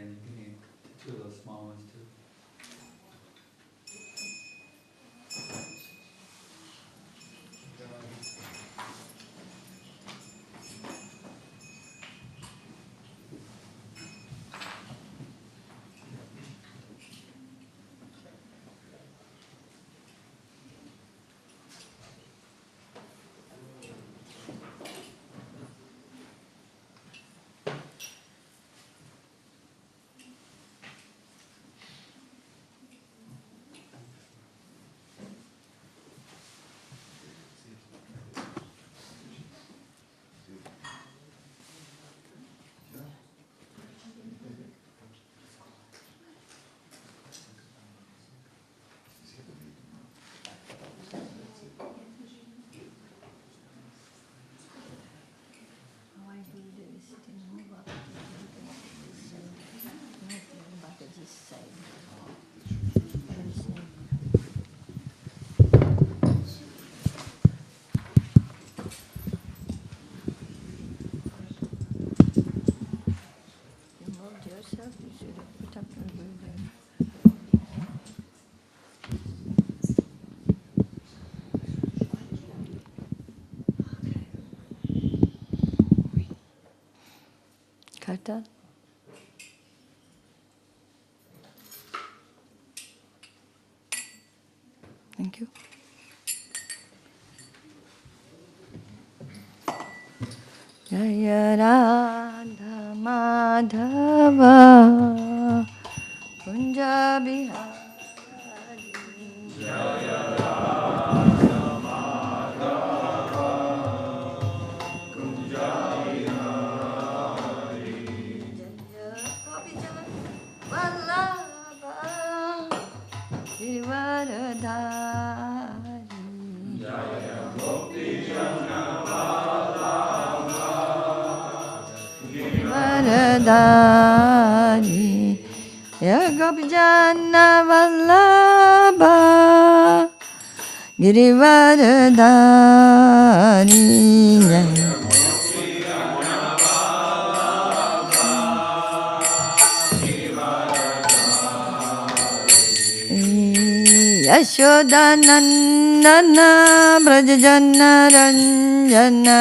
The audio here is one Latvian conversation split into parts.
and you can eat two of those small ones too. Kartal? Thank you. Jaya Radha Madhava Kunja Bihari Jaya Radha Madhava Kunja Bihari Jaya Gopijana Vallabha Girivaradhari Jaya Gopijana Varadari Ya Gopijana Vallabha Girivaradari Yashodanandana Brajajana Ranjana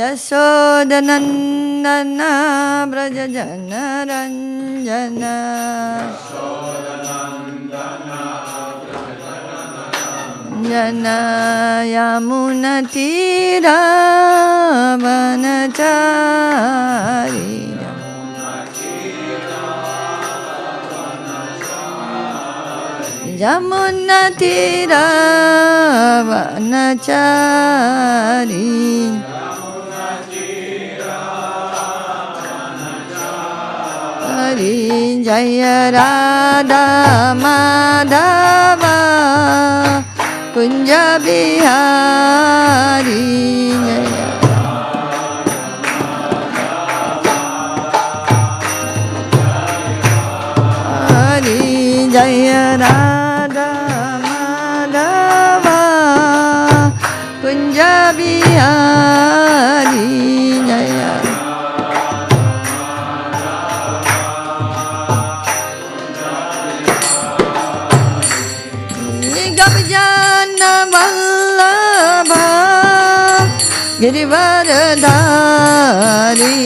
Yashodanandana Brajajana Ranjana Jana Yamuna Tira Vanachari Yamuna Tira Vanachari Hari Jaya Radha Madhava Kunja Bihari Jaya Hari Jaya Radha Madhava Kunja Bihari Jaya Gopijana Vallabha Girivaradhari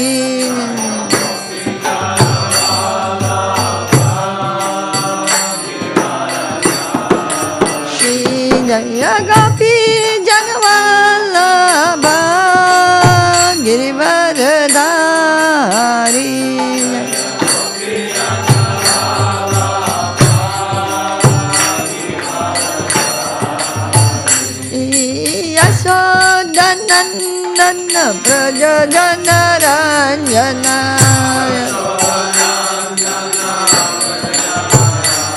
Shri Jaya Gopijana Vallabha Girivaradhari Yashodanandana Brajajana Ranjana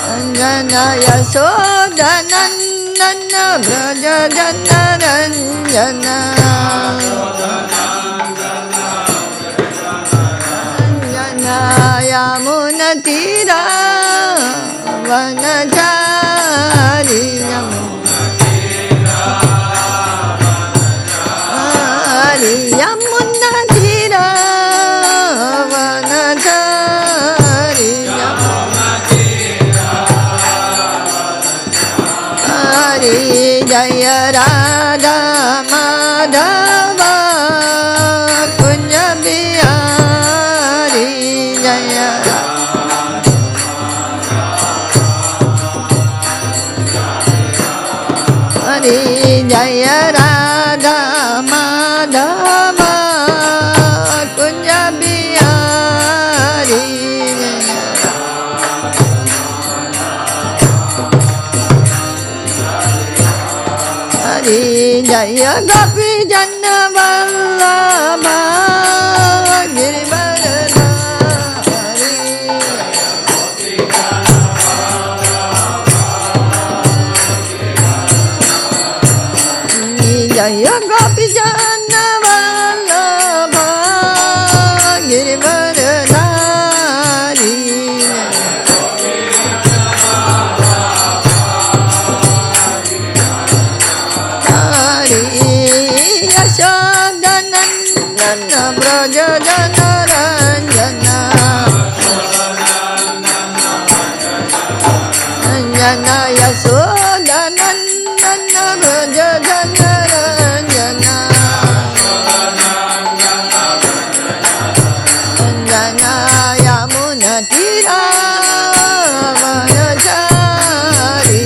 Ranjana Yashodanandana Brajajana Ranjana Ranjana Yamuna Tira Vanachari Yamuna Tira Vanachari Hari Jaya Radha Madhava Kunja Bihari Jaya Hari Jaya Radha Madhava Kunja Bihari Hari Jaya Gopi Janna Vallabha Girivardhari Jaya Gopi Janna Vallabha Girivardhari Hari Yashodanandana Braja Janaranjana Anjana Yashodanandana Braja Janaranjana Anjana Yamuna Tira Vanachari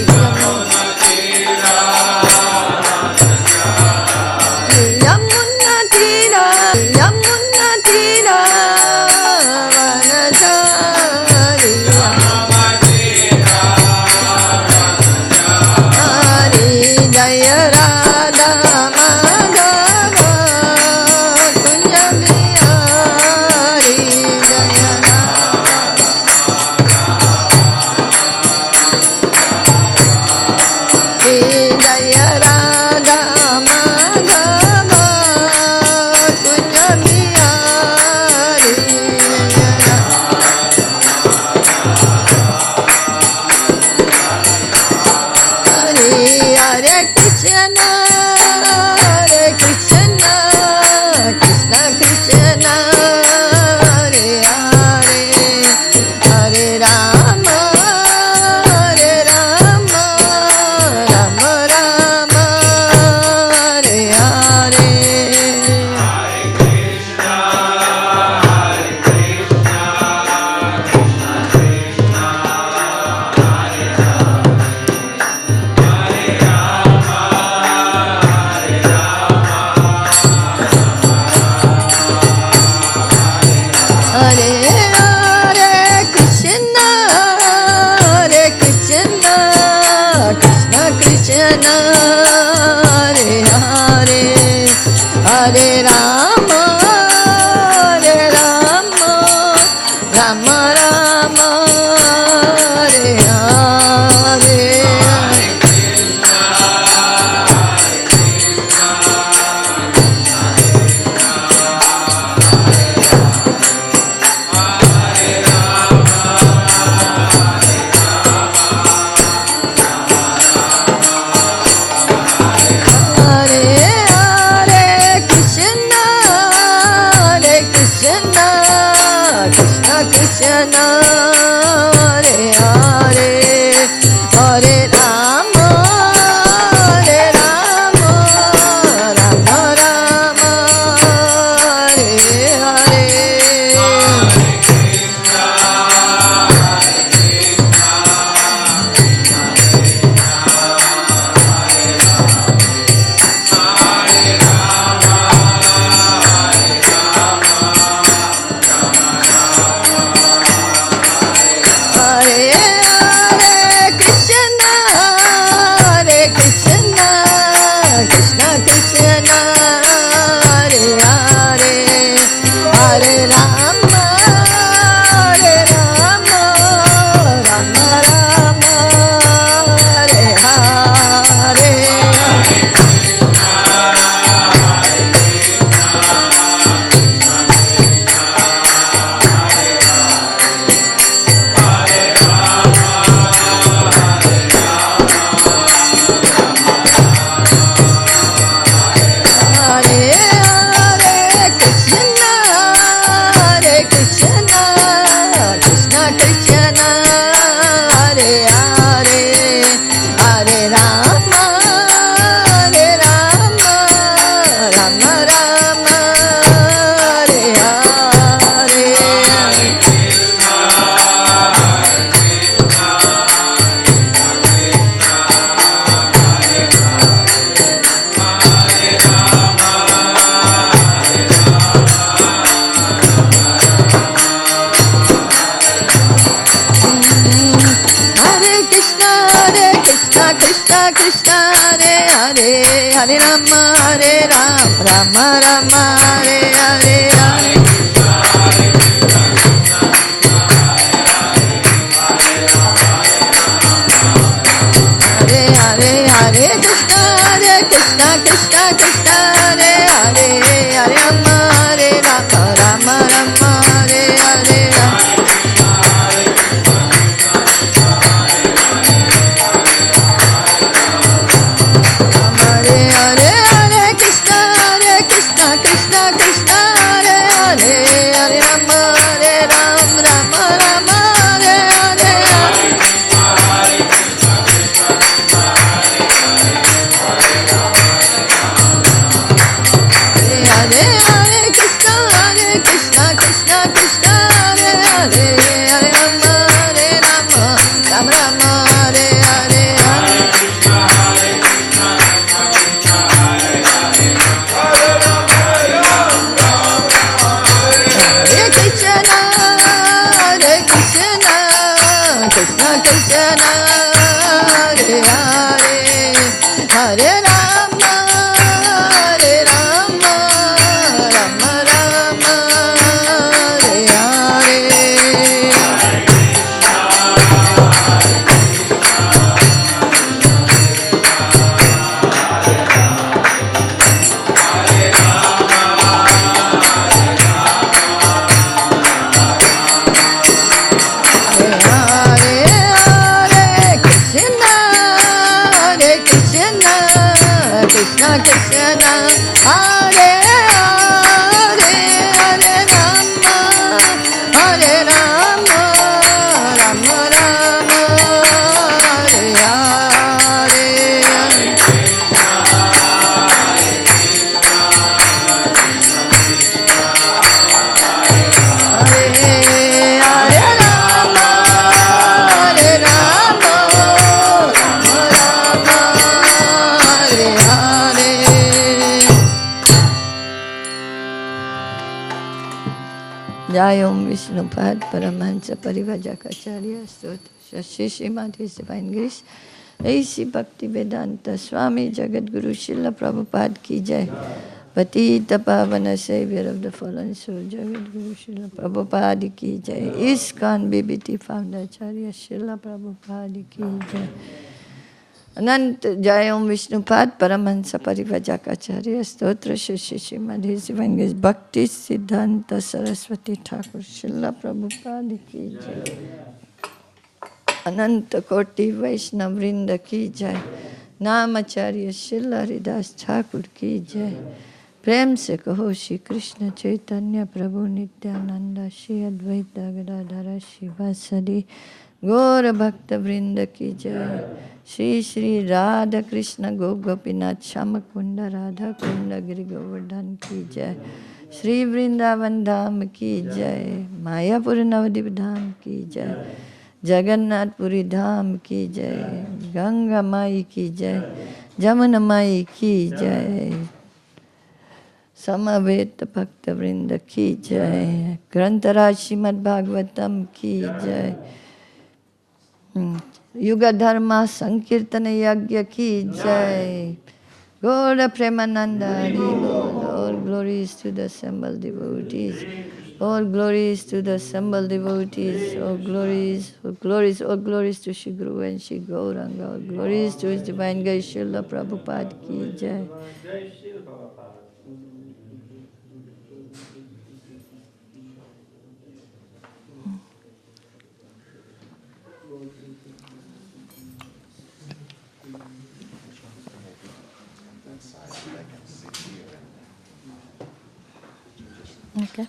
Yamuna Tira Vanachari Hari Jaya Radha Madhava Kunja Bihari Jaya Jaya Radha Madhava Kunja Bihari Jaya Hare Hare Krishna Hare Krishna Krishna Krishna Hare Hare Hare Rama Hare Rama Rama Rama Hare Hare Hare Hare Krishna Hare Krishna Krishna Krishna Hare Hare Hare Rama Hare Rama Rama Rama Hare Hare Hare Hare Krishna Hare Krishna Krishna Krishna Hare Hare Hare Rama Hare Rama Rama Rama Hare Hare Hare Hare Krishna Hare Krishna Krishna Krishna Hare Hare Hare Rama Hare Rama Rama Rama Hare Hare Hare Krishna Hare Hare Hare Rama Rama Rama Hare Hare Hare Hare Hare Krishna Krishna Krishna Krishna Hare Hare Hare Rama Rama Rama Hare Hare Hare Hare Hare Krishna Krishna Krishna Hare Hare Hare Rama Rama Rama Hare Hare Hare Hare Krishna Krishna Krishna Hare Hare Hare Rama Rama Rama Hare Hare Hare Krishna Krishna Krishna Hare Hare Hare Rama Rama Rama Hare Hare Krishna Krishna Hare Hare Hare Rama Rama Rama Hare Hare Hare Rama Jai Om Vishnupad Paramahansa Parivajakacharya Stotra Shri Srimad His Divine Grace A.C. Bhakti Vedanta Swami Jagadguru Srila Prabhupada Ki Jai Patita Pavana Savior of the Fallen Soul Jagadguru Srila Prabhupada Ki Jai ISKCON BBT Founder Acharya Srila Prabhupada Ki Jai Anant Jai Om Vishnupad Paramahansa Parivajakacharya Stotra Shri Srimad His Divine Grace Bhakti Siddhanta Saraswati Thakur Srila Prabhupada Ki Jai Ananta Koti Vaishnav Vrinda Ki Jai Namacharya Srila Haridas Thakur Ki Jai Prem se kaho Shri Krishna Chaitanya Prabhu Nityananda Shri Advaita Gadadhara Shivasadi Gaura Bhakta Vrinda Ki Jai Shri Shri Radha Krishna Gopinath Shamakunda Radha Kunda Giri Govardhan Ki Jai Shri Vrindavan Dham Ki Jai Mayapur Navadip Dham Ki Jai Jagannath Puri Dham Ki Jai Ganga Mai Ki Jai Jamuna Mai Ki Jai Samaveta Bhakta Vrinda Ki Jai Grantaraj Srimad Bhagavatam Ki Jai Yuga Dharma Sankirtana Yagya Ki Jai Gaura Premananda Haribol. All glories to the assembled devotees. All glories to the assembled devotees. All glories to Shri Guru and Shri Gauranga. All glories to His Divine Grace Srila Prabhupada Ki Jai. Okay.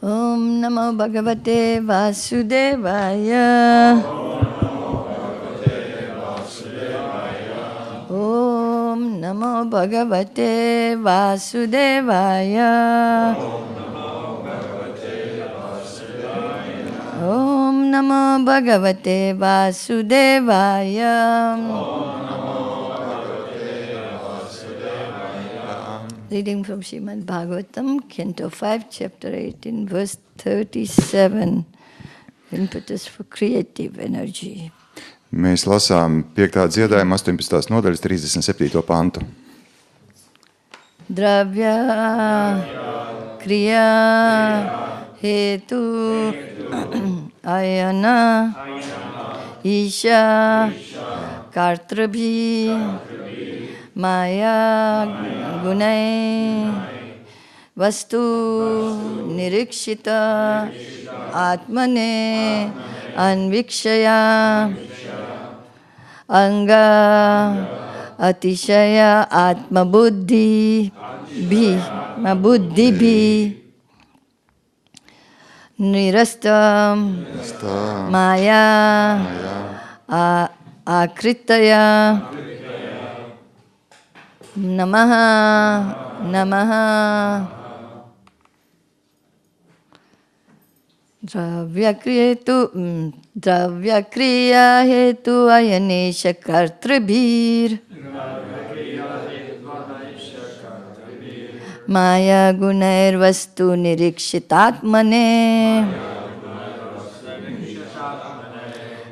Om Namo Bhagavate Vasudevaya. Om Namo Bhagavate Vasudevaya. Om Namo Bhagavate Vasudevaya. Reading from Srimad Bhagavatam, Canto 5, Chapter 18, verse 37. Impetus for creative energy. Mēs lasām 5. dziedājuma 18. nodaļas 37. pantu. Dravya kriya hetu ayana isha kartrabhi maya gunai vastu nirikshita atmane anvikshaya anga atishaya atma buddhi bhi nirastam maya akritaya namaha Dravya hetu ayanesha kartrabhir Maya gunair vastu nirikshitatmane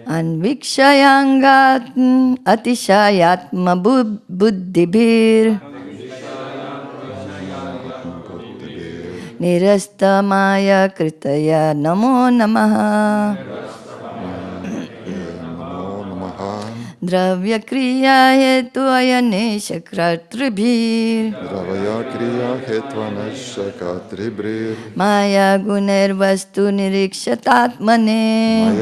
Anvikshayangat atishayatma buddhibhir Nirasta maya kritaya namo namaha Dravya kriya hetu ayanesha kartrabhir Maya gunair vastu nirikshatatmane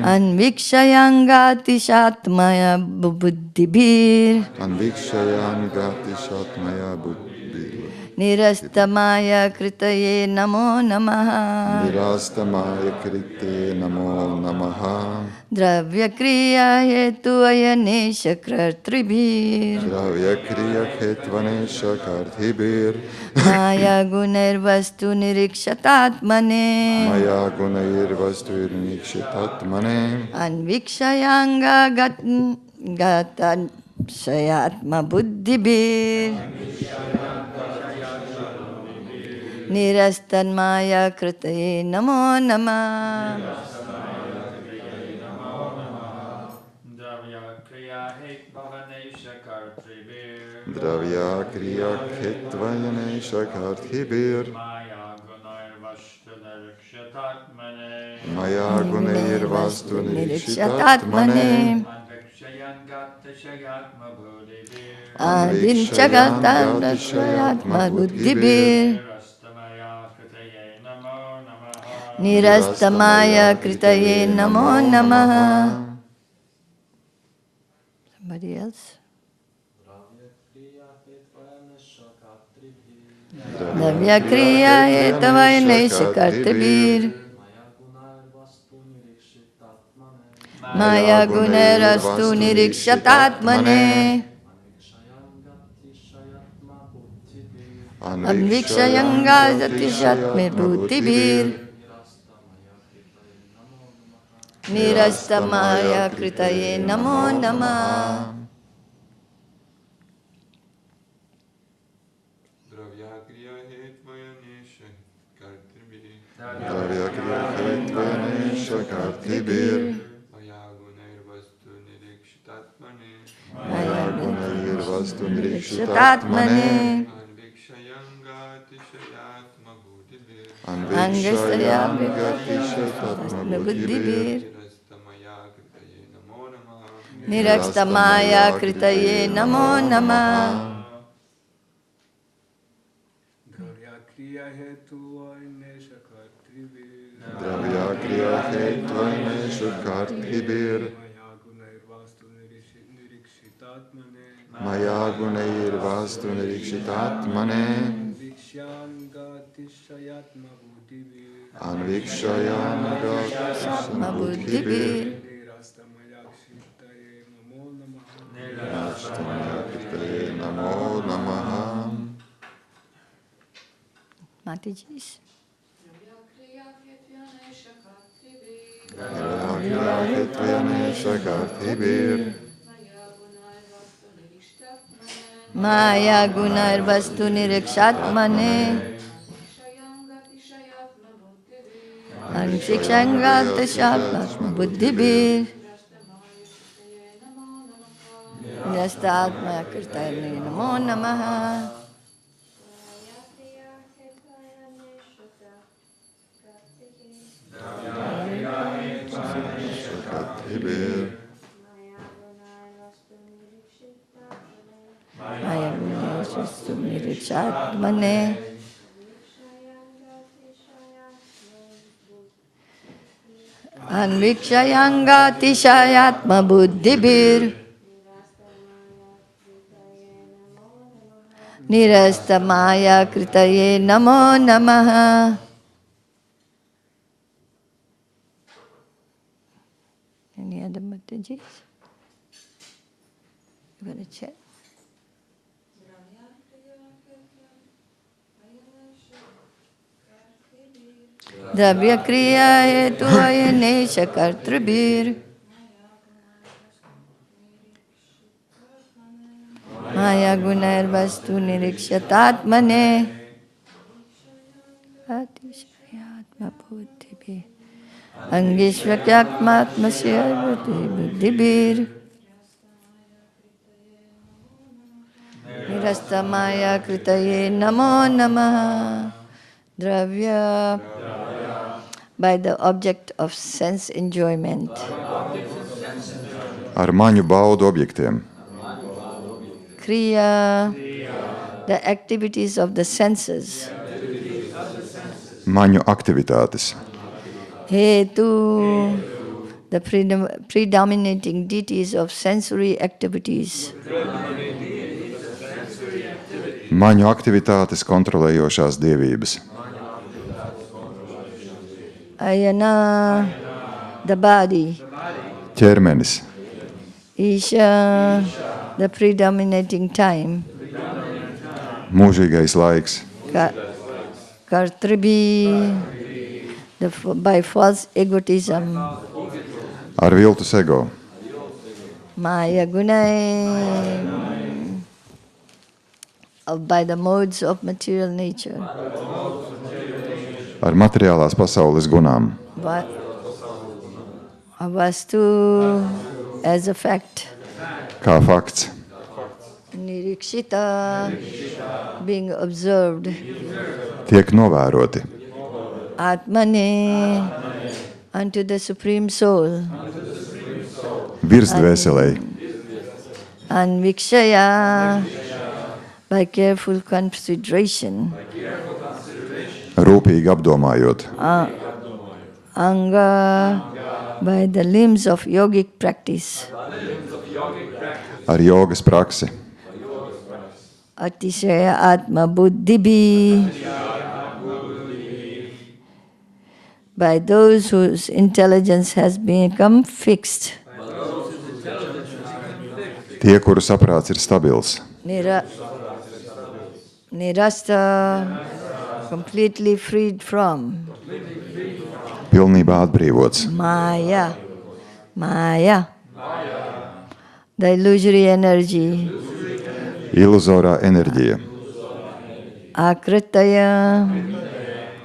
Anvikshayangatishatmaya buddhibhir Nirastamaya kritaye namo namaha Dravya kriya hetu ayanesha kartrabhir Maya gunair vastu nirikshatatmane Anvikshayanga gatan shayatma buddhibhir Nirastan maya kritaye namo namah Dravya kriya hetvayanesha kartribhir Maya gunair vastu nirikshitatmane Anvikshayangatishayatma buddhibhir Nirastamaya kritaye namo namaha. Somebody else? Dravya kriya hetavayanesha kartrabhir Maya gunerastu nirikshatatmane Anvikshayangatishatme buddhibhir Nirastamaya kritaye namo namah. Dravya kriya hetvayanesha kartribhir Maya gunair vastu nirikshitatmane Anvikshayangatishatma buddhibhir Nirastamaya kritaye namo namah. Dravya kriya hetvayanesha kartribhir Maya gunair vastu nirikshitatmane Anvikshayangatishatma buddhibhir Namo Namaha. Mataji's. Maya gunar vastu nirikshatmane Anshikshangata shatma buddhibir Nastatma kirtayane namo namaha Maya gunar vastu nirikshatmane Anvikshayangati shayatma buddhibir Nirastamaya kritaye namo namaha. Any other Matajis? You got to check. Dravya kriya hetu ayanesha kartribir Maya gunair vastu nirikshatatmane Atishayatma buddhibir Angishvakyatmatmasya buddhibir Nirastamaya kritaye namo namaha Dravya by the object of sense enjoyment. Ar maņu baudu objektiem. Kriya, the activities of the senses. Maņu aktivitātes. Hetu, the predominating deities of sensory activities. Maņu aktivitātes kontrolējošās dievības. Ayana, the body. Ķermenis. Isha, the predominating time. Mūžīgais laiks. Kartribi, by false egotism. Ar viltus ego. Maya gunai, by the modes of material nature. Ar materiālās pasaules gunām. Vastu as a fact. Kā fakts. Nirikshita, being observed. Tiek novēroti. Atmane, unto the Supreme Soul. Virs dvēselei. Anvikshaya, by careful consideration. Rūpīgi apdomājot. Anga, by the limbs of yogic practice. Ar jogas praksi. Atishaya atma buddhibhi, by those whose intelligence has become fixed. Tie, kuru saprāts ir stabils. Nirasta, completely freed from. Pilnībā atbrīvots. Maya. The illusory energy. Iluzorā enerģija. Akritaya,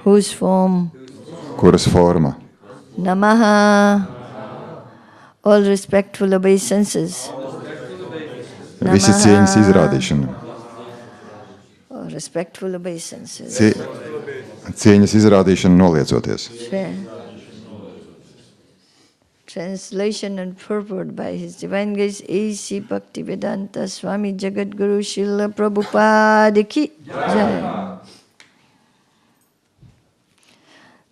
whose form. Kuras forma. Namaha, all respectful obeisances. Visi cieņas izrādīšana. All respectful obeisances. Cieņas izrādīšana noliecoties. Translation and purport by His Divine Grace A.C. Bhaktivedanta Swami Jagadguru Srila Prabhupada Ki Jai.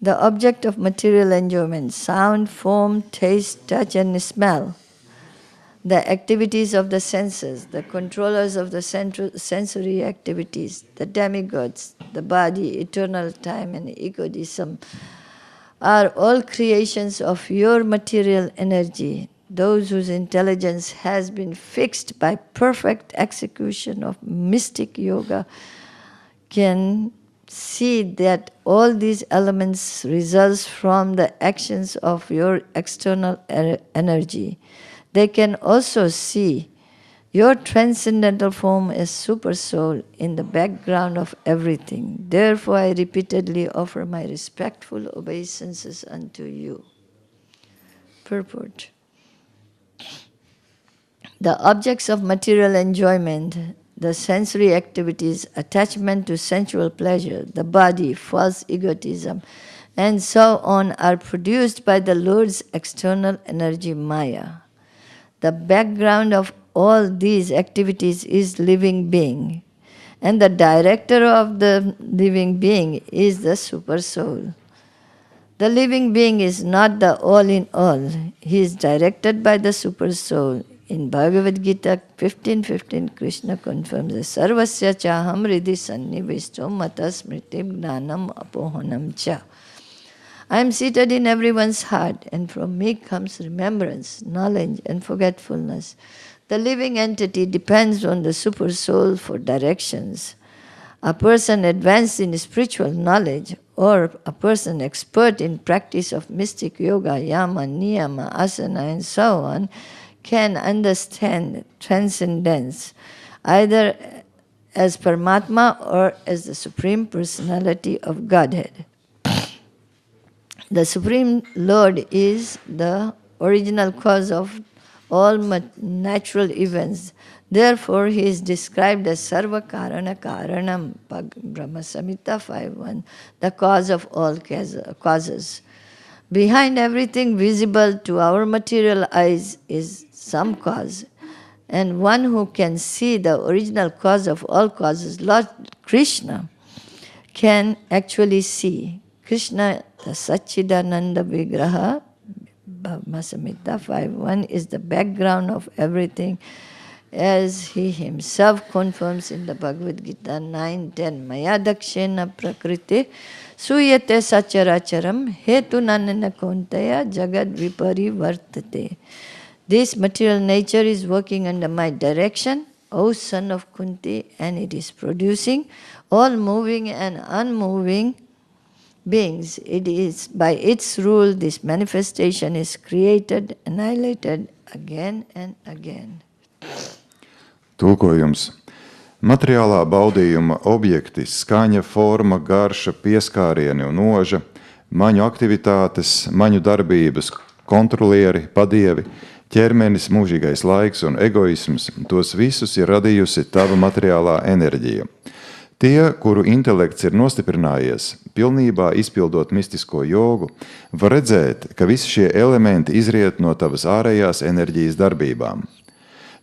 The object of material enjoyment, sound, form, taste, touch and smell. The activities of the senses, the controllers of the sensory activities, the demigods, the body, eternal time and egoism, are all creations of your material energy, those whose intelligence has been fixed by perfect execution of mystic yoga, can see that all these elements results from the actions of your external energy. They can also see your transcendental form is super soul in the background of everything. Therefore, I repeatedly offer my respectful obeisances unto you. Purport. The objects of material enjoyment, the sensory activities, attachment to sensual pleasure, the body, false egotism, and so on are produced by the Lord's external energy Maya. The background of all these activities is living being, and the director of the living being is the super soul. The living being is not the all in all. He is directed by the super soul. In Bhagavad Gita 15:15, Krishna confirms that Sarvasya chaham ridhi sannivishto mata smriti gnanam apohanam cha. I am seated in everyone's heart, and from me comes remembrance, knowledge, and forgetfulness. The living entity depends on the super soul for directions. A person advanced in spiritual knowledge or a person expert in practice of mystic yoga, yama, niyama, asana, and so on, can understand transcendence either as Paramatma or as the Supreme Personality of Godhead. The Supreme Lord is the original cause of all natural events. Therefore, he is described as Sarva Karana Karanam, Brahma Samhita 5.1, the cause of all causes. Behind everything visible to our material eyes is some cause. And one who can see the original cause of all causes, Lord Krishna, can actually see. Krishna, the Satchidananda Vigraha, Brahma Samhita 5.1, is the background of everything, as he himself confirms in the Bhagavad Gita 9.10. Maya dakshena prakriti suyate sacharacharam hetu nanana kauntaya jagad vipari vartate. This material nature is working under my direction, O son of Kunti, and it is producing all moving and unmoving beings. It is by its rule this manifestation is created, annihilated again and again. Tulkojums. Materiālā baudījuma objekti, skaņa, forma, garša, pieskārieni un noža, maņu aktivitātes, maņu darbības, kontrolieri, padievi, ķermenis, mūžīgais laiks un egoisms, tos visus ir radījusi tava materiālā enerģija. Tie, kuru intelekts ir nostiprinājies, pilnībā izpildot mistisko jogu, var redzēt, ka visi šie elementi izriet no tavas ārējās enerģijas darbībām.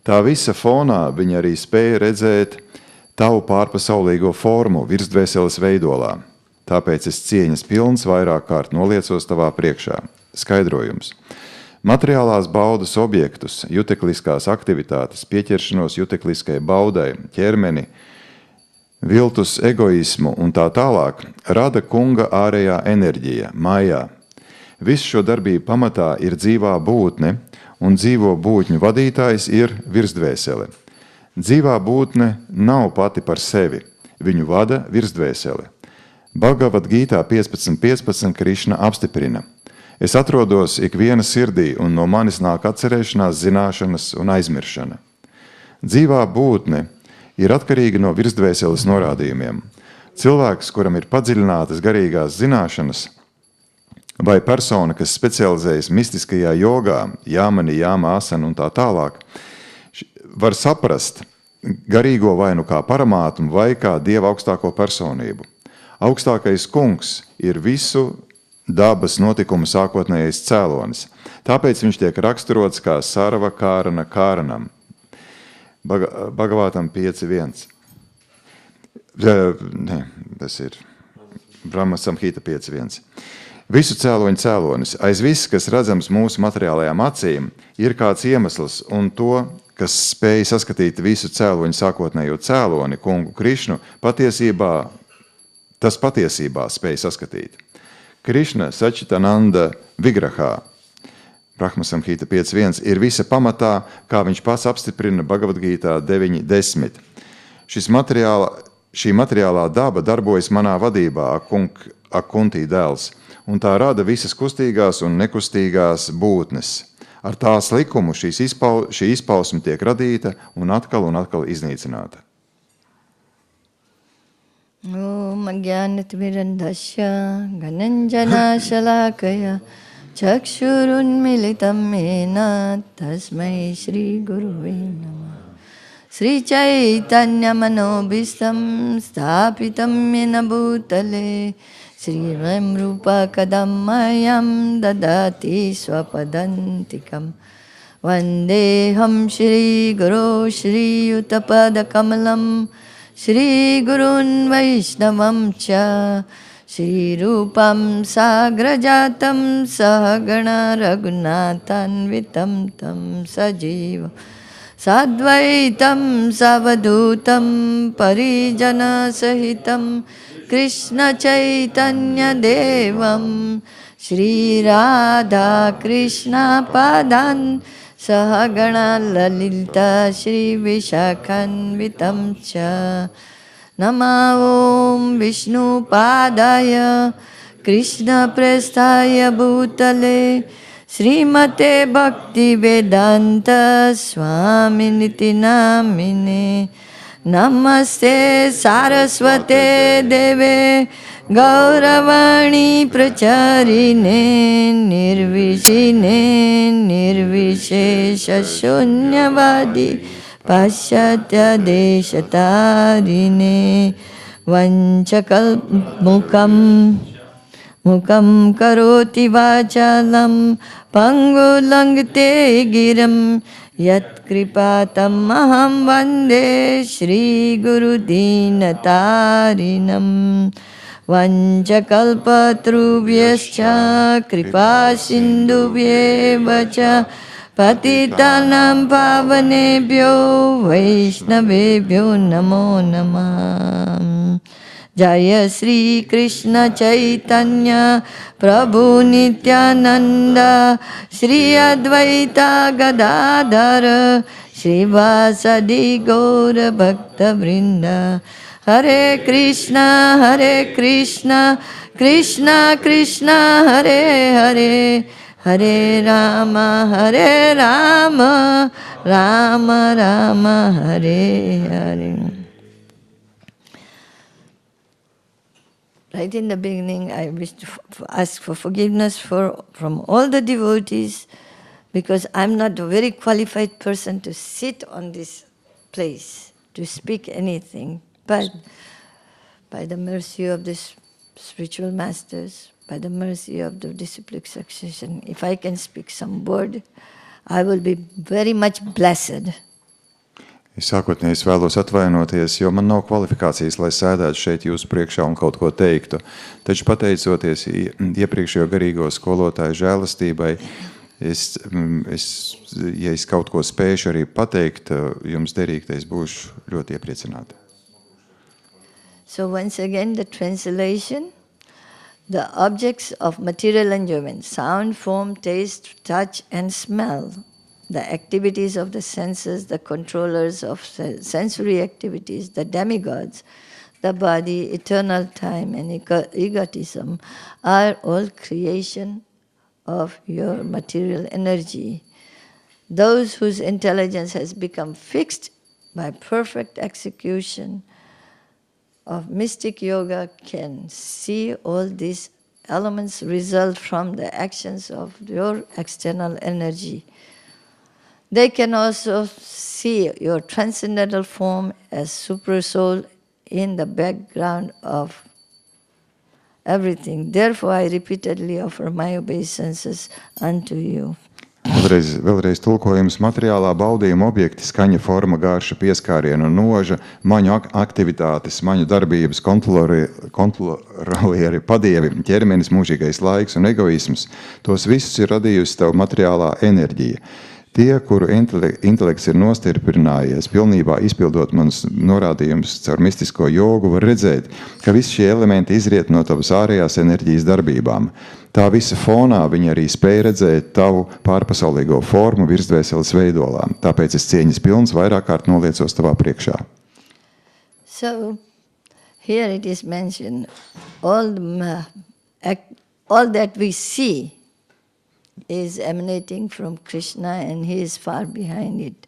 Tā visa fonā viņa arī spēja redzēt tavu pārpasaulīgo formu virsdvēseles veidolā. Tāpēc es cieņas pilns vairāk kārt noliecos tavā priekšā. Skaidrojums. Materiālās baudas objektus, jutekliskās aktivitātes, pieķeršanos jutekliskai baudai, ķermeni, viltus egoismu un tā tālāk rada kunga ārējā enerģija, mājā. Visu šo darbību pamatā ir dzīvā būtne, un dzīvo būtņu vadītājs ir virsdvēsele. Dzīvā būtne nav pati par sevi, viņu vada virsdvēsele. Bhagavad Gītā 15.15 Krišna apstiprina: Es atrodos ikviena sirdī, un no manis nāk atcerēšanās, zināšanas un aizmiršana. Dzīvā būtne ir atkarīga no virsdvēseles norādījumiem. Cilvēks, kuram ir padziļinātas garīgās zināšanas, vai persona, kas specializējas mistiskajā jogā, jāmani, jāma, asana un tā tālāk, var saprast garīgo vai nu kā paramātumu vai kā Dieva augstāko personību. Augstākais kungs ir visu dabas notikumu sākotnējais cēlonis. Tāpēc viņš tiek raksturots kā Sarva Kārana Kāranam. Bhagavatam 5.1. Tas ir Brahma Samhita 5.1. Visu cēloņu cēlonis. Aiz viss, kas redzams mūsu materiālajām acīm, ir kāds iemesls, un to, kas spēj saskatīt visu cēloņu sākotnējo cēloni, kungu Krišnu, tas patiesībā spēj saskatīt. Krišna Sačitananda Vigrahā, Brahmasamhīta 5.1, ir visa pamatā, kā viņš pats apstiprina Bhagavad-gītā 9.10. Šī materiālā daba darbojas manā vadībā, Akuntī dēls, un tā rada visas kustīgās un nekustīgās būtnes. Ar tās likumu šī izpausme tiek radīta un atkal iznīcināta. Om Ajnanatimirandhasya Gananjana Shalakaya Chakshurunmilitam Mena Tasmai Shri Guruve Namah. Sri Chaitanya Manobhistam Sthapitam Yena Bhutale Sri Ram Rupa Kadamayam Dadati Swapadantikam Vandeham Shri Guru Shri Utapada Kamalam Shri Gurun Vaishnavam Cha Shri Rupam Sagrajatam Sahagana Raghunathan Vitam Tam Sajiva Sadvaitam Savadutam Parijana Sahitam Krishna Chaitanya Devam Shri Radha Krishna Padan Sahagana Lalita Shri Vishakhan Vitam Cha Nama Om Vishnupadaya Krishna Prestaya Bhutale Srimate Bhakti Vedanta Swami Niti Namine Namaste Saraswate Deve Gauravani Pracharine Nirvishine Nirvishesha Shunyavadi Pasyatya Deshatarine Vanchakal Mukam Karoti Vachalam Pangulangte Giram Yat Kripatam Aham Vande Shri Guru Dinatarinam Vanchakalpatrubhyascha Kripa Sindhubhyevacha Patitanam Pavanebhyo Vaishnavebhyo Namo Namah. Jaya Sri Krishna Chaitanya Prabhu Nityananda Shri Advaita Gadadhara Shri Vasadi Gaura Bhakta Vrinda. Hare Krishna Krishna Krishna Hare Hare Hare Rama Rama Rama Hare Hare. Right in the beginning, I wish to ask for forgiveness from all the devotees, because I'm not a very qualified person to sit on this place, to speak anything. But by the mercy of the spiritual masters, by the mercy of the disciplic succession, if I can speak some word, I will be very much blessed. Es sākotnēji vēlos atvainoties, jo man nav kvalifikācijas, lai sēdētu šeit jūsu priekšā un kaut ko teiktu. Taču pateicoties iepriekšējo garīgo skolotāju žēlastībai, ja es kaut ko spēšu arī pateikt jums derīgi, es būšu ļoti iepriecināta. So once again, the translation. The objects of material enjoyment, sound, form, taste, touch, and smell, the activities of the senses, the controllers of sensory activities, the demigods, the body, eternal time, and egotism are all creation of your material energy. Those whose intelligence has become fixed by perfect execution of mystic yoga can see all these elements result from the actions of your external energy. They can also see your transcendental form as super soul in the background of everything. Therefore, I repeatedly offer my obeisances unto you. Vēlreiz tulkojums materiālā baudījuma objekti, skaņa, forma, garša, pieskāriena un noža, maņu aktivitātes, maņu darbības, kontrolieri, padievi, ķermenis, mūžīgais laiks un egoisms. Tos visus ir radījusi tev materiālā enerģija. Tie, kuru intelekts ir nostiprinājies, pilnībā izpildot manus norādījumus caur mistisko jogu, var redzēt, ka visi šie elementi izriet no tavas ārējās enerģijas darbībām. Tā visa fonā viņi arī spēja redzēt tavu pārpasaulīgo formu virsdvēseles veidolā. Tāpēc es cieņas pilns vairāk kārt noliecos tavā priekšā. So, here it is mentioned, all that we see is emanating from Krishna and he is far behind it.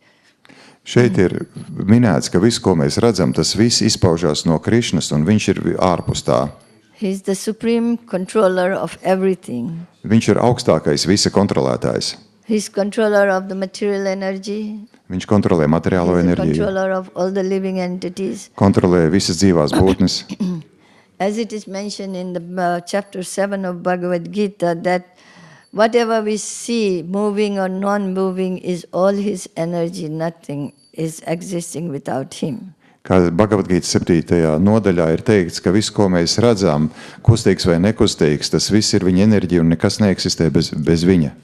Šeit ir minēts, ka viss, ko mēs redzam, tas viss izpaužās no Krišnas un viņš ir ārpus tā. He is the supreme controller of everything. Viņš ir augstākais visa kontrolētājs. He is controller of the material energy. Viņš kontrolē materiālo He is the enerģiju, controller of all the living entities. kontrolē visas dzīvās būtnes. As it is mentioned in the chapter 7 of Bhagavad Gita, that whatever we see, moving or non-moving, is all his energy, nothing is existing without him. Kā Bhagavad-gītas 7. nodaļā ir teikts, ka viss, ko mēs redzam, kustīgs vai nekustīgs, tas viss ir viņa enerģija un nekas neeksistē bez viņa.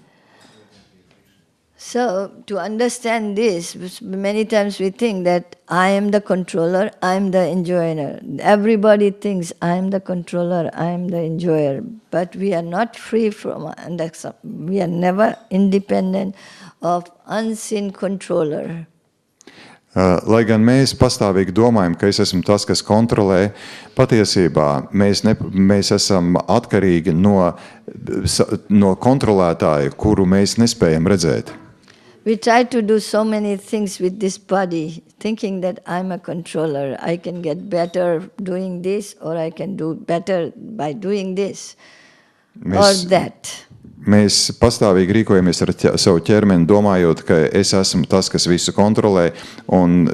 So, to understand this, many times we think that I am the controller, I am the enjoyer. Everybody thinks I am the controller, I am the enjoyer. But we are not free from, we are never independent of unseen controller. Lai gan mēs pastāvīgi domājam, ka es esmu tas, kas kontrolē, patiesībā mēs esam atkarīgi no kontrolētāja, kuru mēs nespējam redzēt. We try to do so many things with this body, thinking that I'm a controller. I can get better doing this, or I can do better by doing this, or that. Mēs pastāvīgi rīkojamies ar savu ķermeni, domājot, ka es esmu tas, kas visu kontrolē, un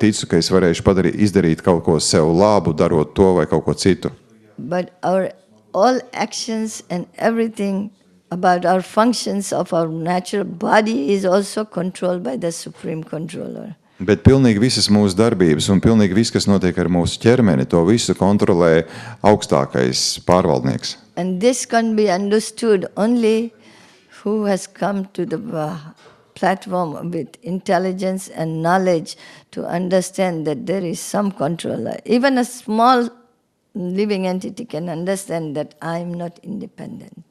ticu, ka es varēšu izdarīt kaut ko sev labu, darot to vai kaut ko citu. But all actions and everything about our functions of our natural body is also controlled by the Supreme Controller. Bet pilnīgi visas mūsu darbības un pilnīgi viss, kas notiek ar mūsu ķermeni, to visu kontrolē augstākais pārvaldnieks. And this can be understood only who has come to the platform with intelligence and knowledge to understand that there is some controller. Even a small living entity can understand that I am not independent.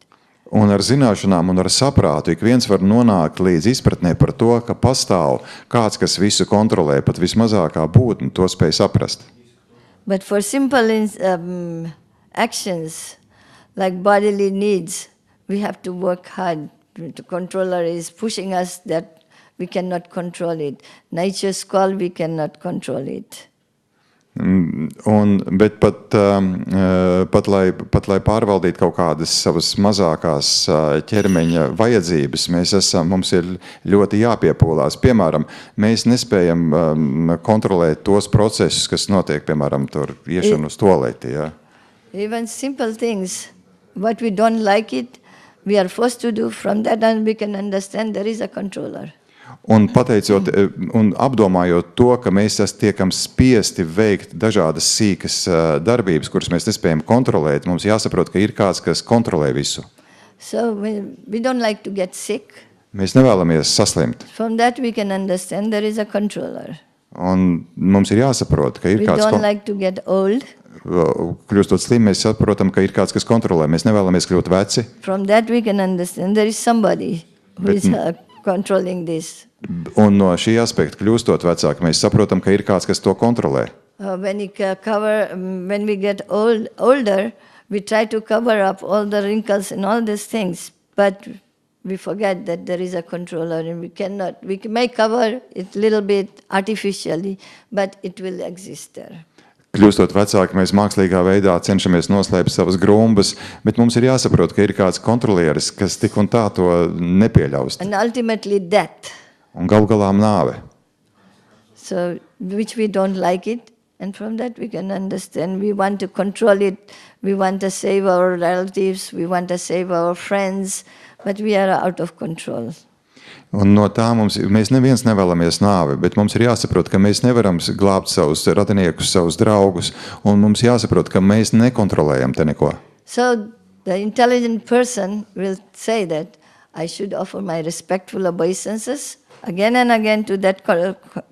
Un ar zināšanām un ar saprātu ik viens var nonākt līdz izpratnē par to, ka pastāv kāds, kas visu kontrolē, pat vismazākā būtne, to spēj saprast. But for simple actions, like bodily needs, we have to work hard. The controller is pushing us that we cannot control it. Nature's call, we cannot control it. Bet pat lai pārvaldītu kaut kādas savas mazākās ķermeņa vajadzības, mums ir ļoti jāpiepūlās. Piemēram, mēs nespējam kontrolēt tos procesus, kas notiek, piemēram, tur iešanu uz toaleti. Ja? Even simple things, what we don't like it, we are forced to do. From that on we can understand there is a controller. Un pateicot un apdomājot to, ka mēs tiekam spiesti veikt dažādas sīkas darbības, kuras mēs nespējam kontrolēt, mums jāsaprot, ka ir kāds, kas kontrolē visu. So we don't like to get sick. Mēs nevēlamies saslimt. From that we can understand there is a controller. Un mums ir jāsaprot, ka ir kāds... We don't like to get old. Kļūstot slim, mēs saprotam, ka ir kāds, kas kontrolē. Mēs nevēlamies kļūt veci. From that we can understand there is somebody who is controlling this. Un no šī aspekta kļūstot vecāki, mēs saprotam, ka ir kāds, kas to kontrolē. When we get older, we try to cover up all the wrinkles and all these things, but we forget that there is a controller and we may cover it a little bit artificially, but it will exist there. Kļūstot vecāki, mēs mākslīgā veidā cenšamies noslēpt savas grumbas, bet mums ir jāsaprot, ka ir kāds kontrolieris, kas tik un tā to nepieļaus. And ultimately death. Un galu galā nāve. So, which we don't like it, and from that we can understand. We want to control it, we want to save our relatives, we want to save our friends, but we are out of control. Un no tā mēs neviens nevēlamies nāvi, bet mums ir jāsaprot, ka mēs nevaram glābt savus radiniekus, savus draugus, un mums jāsaprot, ka mēs nekontrolējam te neko. So the intelligent person will say that I should offer my respectful obeisances again and again to that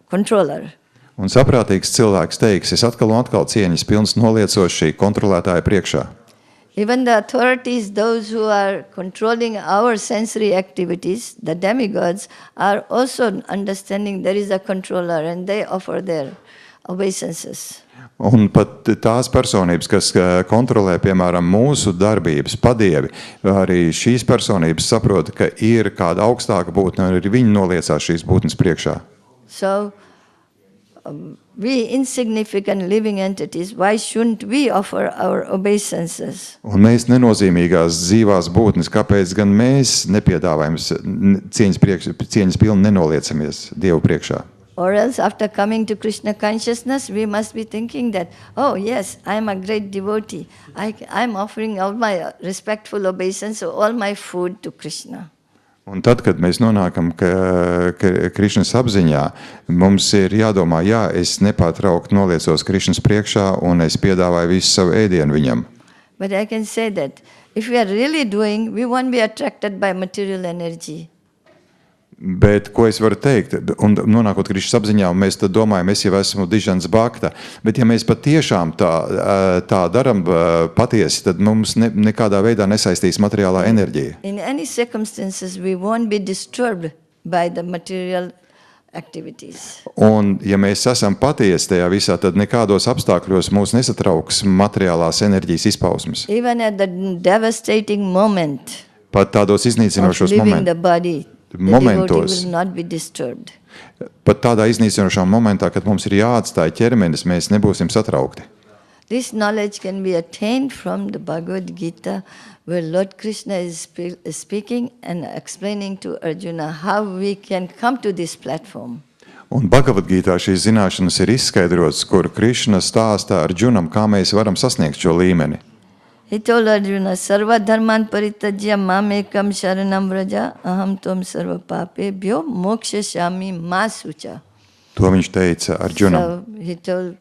controller. Un saprātīgs cilvēks teiks, es atkal un atkal cieņas pilns noliecos šī kontrolētāja priekšā. Even the authorities, those who are controlling our sensory activities, the demigods, are also understanding there is a controller and they offer their obeisances. Un pat tās personības, kas kontrolē, piemēram, mūsu darbības, padievi, arī šīs personības saprota, ka ir kāda augstāka būtne, un arī viņi noliecās šīs būtnes priekšā. So, we insignificant living entities, why shouldn't we offer our obeisances? Un mēs nenozīmīgās dzīvās būtnes, kāpēc gan mēs nepiedāvājam cieņas pilni nenoliecamies Dievu priekšā? Or else after coming to Krishna consciousness, we must be thinking that, oh yes, I am a great devotee. I'm offering all my respectful obeisance, all my food to Krishna. Un tad, kad mēs nonākam Krišnas apziņā, mums ir jādomā, jā, es nepārtraukti noliecos Krišnas priekšā un es piedāvāju visu savu ēdienu viņam. But I can say that if we are really doing, we won't be attracted by material energy. Bet, ko es varu teikt, un nonākot Krišnas apziņā, un mēs tad domājam, es jau esmu dižans bhakta, bet ja mēs patiešām tā daram patiesi, tad mums nekādā veidā nesaistīs materiālā enerģija. In any circumstances, we won't be disturbed by the material activities. Un, ja mēs esam patiesi tajā visā, tad nekādos apstākļos mūs nesatrauks materiālās enerģijas izpausmes. Even at the devastating moment Pat tādos of iznīcinošos leaving the body, the devotee momentos, will not be disturbed. pat tādā iznīcinošā momentā, kad mums ir jāatstāj ķermenis, mēs nebūsim satraukti. This knowledge can be attained from the Bhagavad Gita, where Lord Krishna is speaking and explaining to Arjuna how we can come to this platform. Un Bhagavad-gītā šīs zināšanas ir izskaidrotas, kur Krišna stāstā Arjunam, kā mēs varam sasniegt šo līmeni. He told Arjuna, Sarva dharman paritajya mamekam sharanam vraja aham tvam sarva papebhyo mokshashami ma sucha. To viņš teica Arjunam. So he told,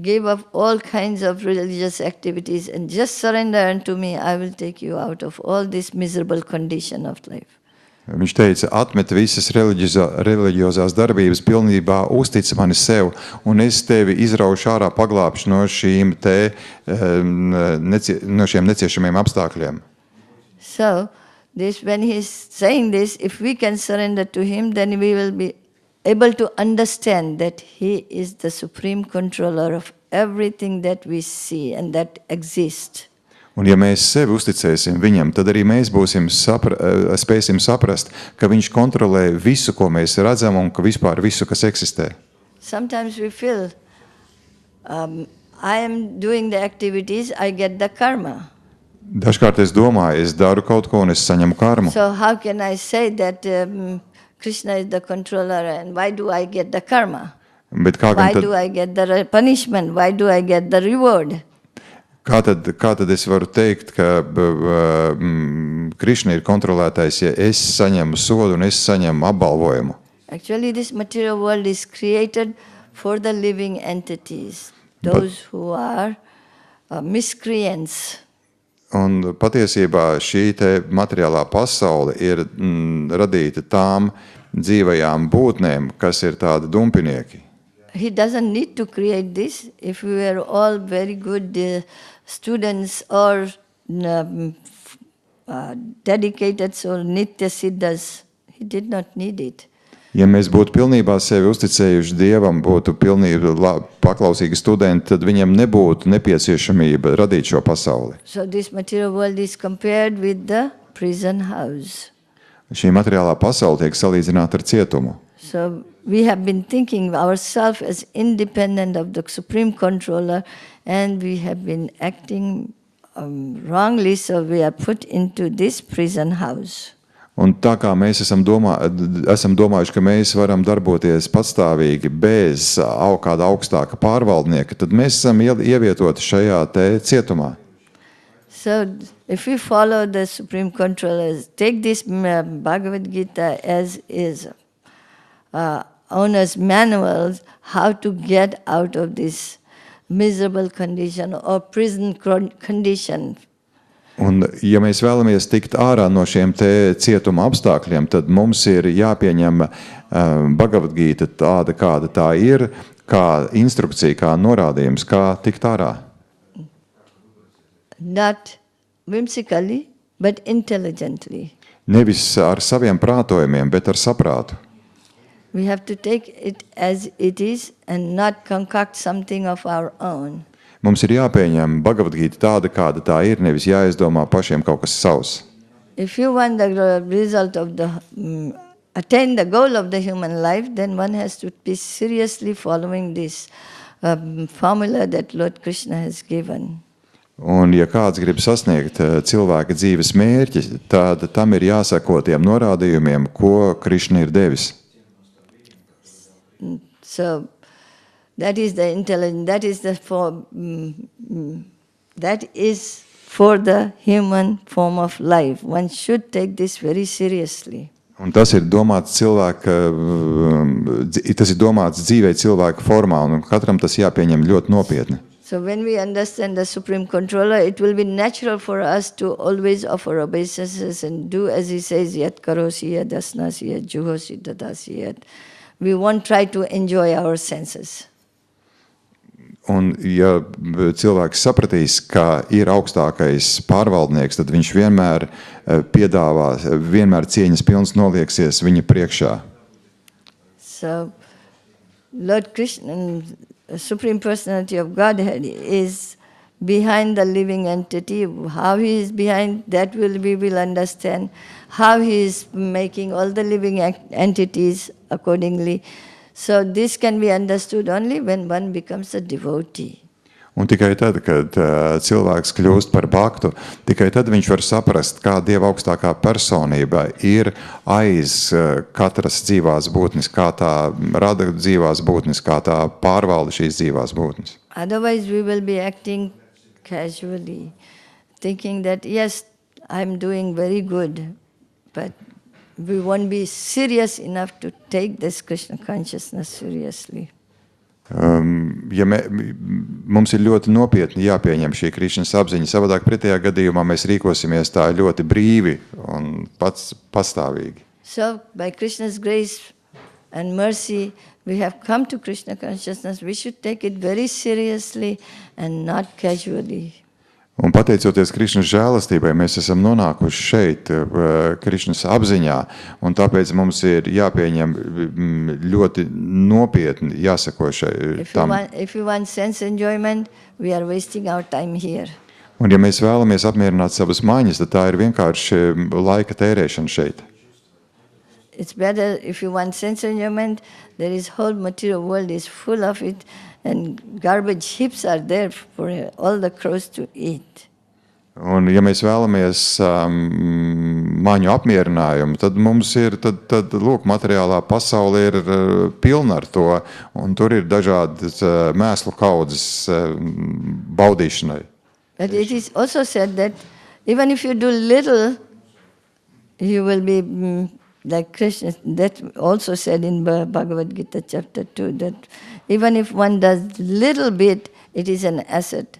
give up all kinds of religious activities and just surrender unto me. I will take you out of all this miserable condition of life. Viņš teica, atmet visas reliģiozās darbības, pilnībā uztic mani sev, un es tevi izraušu ārā, paglābšu no šiem neciešamiem apstākļiem. So, when he is saying this, if we can surrender to him, then we will be able to understand that he is the supreme controller of everything that we see and that exists. Un ja mēs sevi uzticēsim viņam, tad arī mēs spēsim saprast, ka viņš kontrolē visu, ko mēs redzam, un ka vispār visu, kas eksistē. Sometimes we feel, I am doing the activities, I get the karma. Dažkārt es domāju, es daru kaut ko un es saņemu karmu. So how can I say that Krishna is the controller and why do I get the karma? Bet kā Why gan do tad, I get the punishment? Why do I get the reward? kā tad es varu teikt, ka Krišna ir kontrolētājs, ja es saņemu sodu un es saņemu apbalvojumu? Actually, this material world is created for the living entities, those who are miscreants. Un patiesībā šī te materiālā pasaule ir radīta tām dzīvajām būtnēm, kas ir tādi dumpinieki. He doesn't need to create this. If we were all very good students or dedicated soul, Nitya Siddhas, he did not need it. Ja mēs būtu pilnībā sevi uzticējuši Dievam, būtu pilnībā paklausīgi studenti, tad viņam nebūtu nepieciešamība radīt šo pasauli. So this material world is compared with the prison house. Šī materiālā pasaule tiek salīdzināta ar cietumu. So we have been thinking ourselves as independent of the supreme controller, and we have been acting wrongly, so we are put into this prison house. Un tā kā mēs esam domājuši, ka mēs varam darboties patstāvīgi bez kāda augstāka pārvaldnieka, tad mēs esam ievietoti šajā te cietumā. So if we follow the supreme controller, take this Bhagavad Gita as is, owner's manual, how to get out of this miserable condition or prison condition. Un, ja mēs vēlamies tikt ārā no šiem te cietuma apstākļiem, tad mums ir jāpieņem Bhagavad Gīta tāda, kāda tā ir, kā instrukcija, kā norādījums, kā tikt ārā. Not whimsically, but intelligently. Nevis ar saviem prātojumiem, bet ar saprātu. We have to take it as it is and not concoct something of our own. Mums ir jāpieņem Bhagavad Gīta tāda, kāda tā ir, nevis jāizdomā pašiem kaut kas savs. If you want the result of the attain the goal of the human life, then one has to be seriously following this formula that Lord Krishna has given. Un ja kāds grib sasniegt cilvēka dzīves mērķi, tad tam ir jāsako tiem norādījumiem, ko Krišna ir devis. So that is the intelligence. That is for the human form of life. One should take this very seriously. Un tas ir domāts dzīvē cilvēka formā, un katram tas jāpieņem ļoti nopietni. So when we understand the Supreme Controller, it will be natural for us to always offer obeisances and do as he says, yat karosi, yat asnasi, yat juhosi, dadasi, yat. We won't try to enjoy our senses. Un ja cilvēks sapratīs, ka ir augstākais pārvaldnieks, tad viņš vienmēr piedāvā, vienmēr cieņas pilns nolieksies viņa priekšā. So Lord Krishna, Supreme Personality of Godhead, is behind the living entity. How he is behind, that we will understand. How he is making all the living entities accordingly. So this can be understood only when one becomes a devotee. Un tikai tad, kad cilvēks kļūst par bhaktu, tikai tad viņš var saprast, kā Dieva augstākā personība ir aiz katras dzīvās būtnes, kā tā rada dzīvās būtnes, kā tā pārvalda šīs dzīvās būtnes. Otherwise we will be acting casually, thinking that yes, I'm doing very good, but we won't be serious enough to take this Krishna consciousness seriously. Mums ir ļoti nopietni jāpieņem šī Krišnas apziņa, savādāk pretējā gadījumā mēs rīkosimies tā ļoti brīvi un pastāvīgi. So, by Krishna's grace and mercy, we have come to Krishna consciousness. We should take it very seriously and not casually. Un pateicoties Krišnas žēlastībai, mēs esam nonākuši šeit, Krišnas apziņā, un tāpēc mums ir jāpieņem ļoti nopietni, jāsako tam. If you want sense enjoyment, we are wasting our time here. Un ja mēs vēlamies apmierināt savas maņas, tad tā ir vienkārši laika tērēšana šeit. It's better if you want sense enjoyment, there is whole material world is full of it. And garbage heaps are there for all the crows to eat. Un ja mēs vēlamies maņu apmierinājumu, tad mums ir, tad lūk, materiālā pasaule ir pilna ar to, un tur ir dažādas mēslu kaudzes baudīšanai. But it is also said that even if you do little, you will be like Krishna. That also said in Bhagavad Gita chapter 2, that even if one does little bit, it is an asset.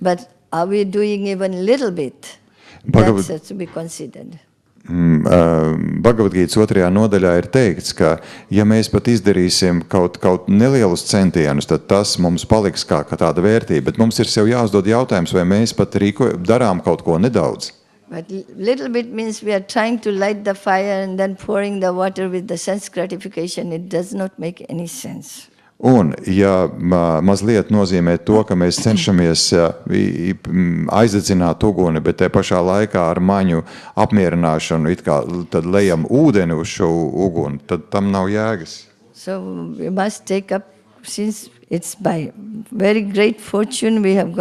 But are we doing even little bit? That's has to be considered. Bhagavad Gītas 2. nodaļā ir teikts, ka ja mēs pat izdarīsim kaut nelielus centienus, tad tas mums paliks kā tāda vērtība. Bet mums ir sev jāuzdod jautājums, vai mēs pat darām kaut ko nedaudz. But little bit means we are trying to light the fire and then pouring the water with the sense gratification. It does not make any sense. Un, ja mazliet nozīmē to, ka mēs cenšamies aizdedzināt uguni, bet te pašā laikā ar maņu apmierināšanu it kā tad lejam ūdeni uz šo uguni, tad tam nav jēgas. So we must take up, since it's by very great fortune we have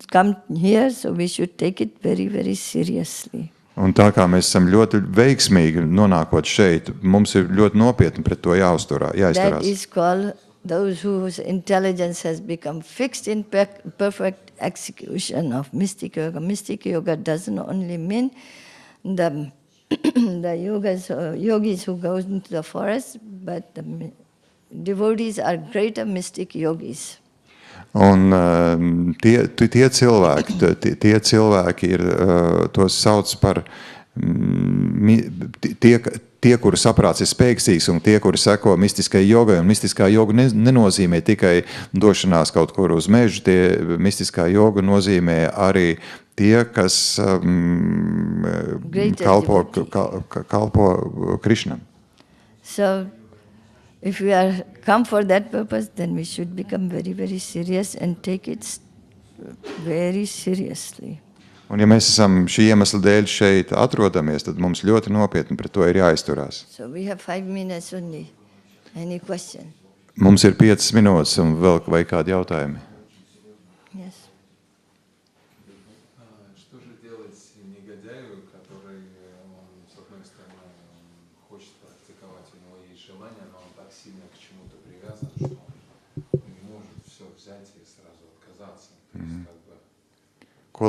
come here, so we should take it very, very seriously. Un tā kā mēs esam ļoti veiksmīgi nonākot šeit, mums ir ļoti nopietni pret to jāizturās. That is called those whose intelligence has become fixed in perfect execution of mystic yoga. Mystic yoga doesn't only mean the yogis who go into the forest, but the devotees are greater mystic yogis. Un tie cilvēki ir, tos sauc par tie, kuri saprāts ir spēcīgs, un tie, kuri seko mistiskai jogai. Un mistiskā joga nenozīmē tikai došanās kaut kur uz mežu, mistiskā joga nozīmē arī tie, kas kalpo Krišnam. So, if we are come for that purpose, then we should become very, very serious and take it very seriously. Un ja mēs esam šī iemesla dēļ šeit atrodamies, tad mums ļoti nopietni pret to ir jāizturās. So we have 5 minutes only. Any question? Mums ir 5 minūtes un vēl vai kādi jautājumi. Yes. Что же делать негодяю, который, он, с одной стороны, хочет практиковать, у него есть желание, но он так сильно к чему-то привязан, что он не может все взять и сразу отказаться. То есть, как бы... Ko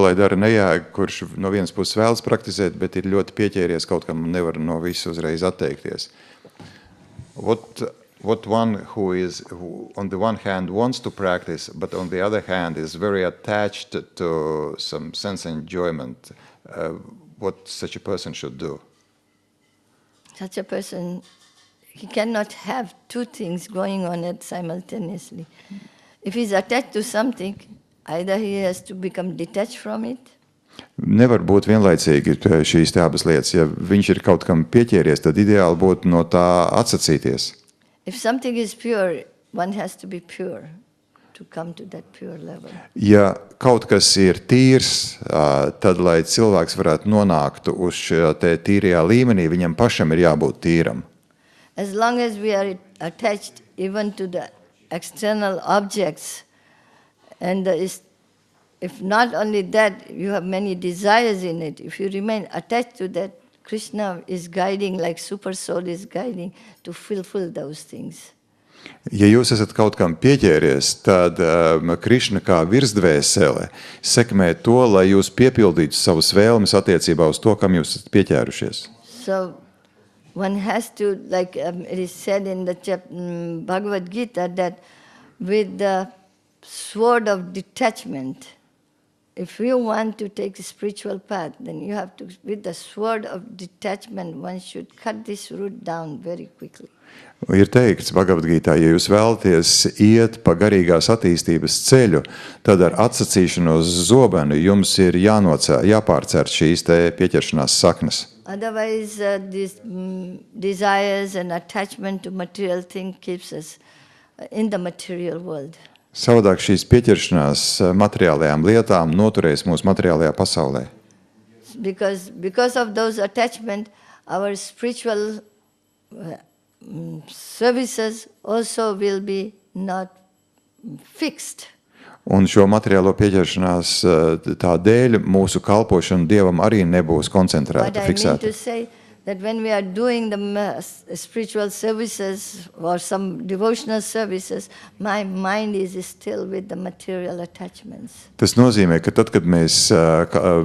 lai dara nejēga, kurš no vienas puses vēlas praktizēt, bet ir ļoti pieķēries kaut kam un nevar no visu uzreiz atteikties? What one who on the one hand wants to practice, but on the other hand is very attached to some sense enjoyment, what such a person should do? Such a person, he cannot have 2 things going on simultaneously. If he's attached to something, either he has to become detached from it. Nevar būt vienlaicīgi šīs abas lietas. Ja viņš ir kaut kam pieķēries, tad ideāli būtu no tā atsacīties. If something is pure, one has to be pure to come to that pure level. Ja kaut kas ir tīrs, tad, lai cilvēks varētu nonākt uz šo te tīrajā līmenī, viņam pašam ir jābūt tīram. As long as we are attached even to the external objects, and if not only that, you have many desires in it. If you remain attached to that, Krishna is guiding, like super soul is guiding, to fulfill those things. Ja jūs esat kaut kam pieķēries, tad Krišna kā virsdvēsele sekmē to, lai jūs piepildītu savas vēlmes attiecībā uz to, kam jūs esat pieķērušies. So one has to, like it is said in the Bhagavad Gita, that with the sword of detachment, if you want to take a spiritual path, then you have to, with the sword of detachment, one should cut this root down very quickly. Ir teikts Bhagavad Gītā, ja jūs vēlaties iet pa garīgās attīstības ceļu, tad ar atsacīšanos zobenu jums ir jāpārcērt šīs te pieķeršanās saknes. Otherwise, these desires and attachment to material thing keeps us in the material world. Savādāk šīs pieķeršanās materiālajām lietām noturēs mūsu materiālajā pasaulē. Because of those attachment, our spiritual services also will be not fixed. Un šo materiālo pieķeršanās tā dēļ mūsu kalpošana Dievam arī nebūs koncentrēta, fiksēta. What I mean to say that when we are doing the spiritual services or some devotional services, my mind is still with the material attachments. Tas nozīmē, ka tad, kad mēs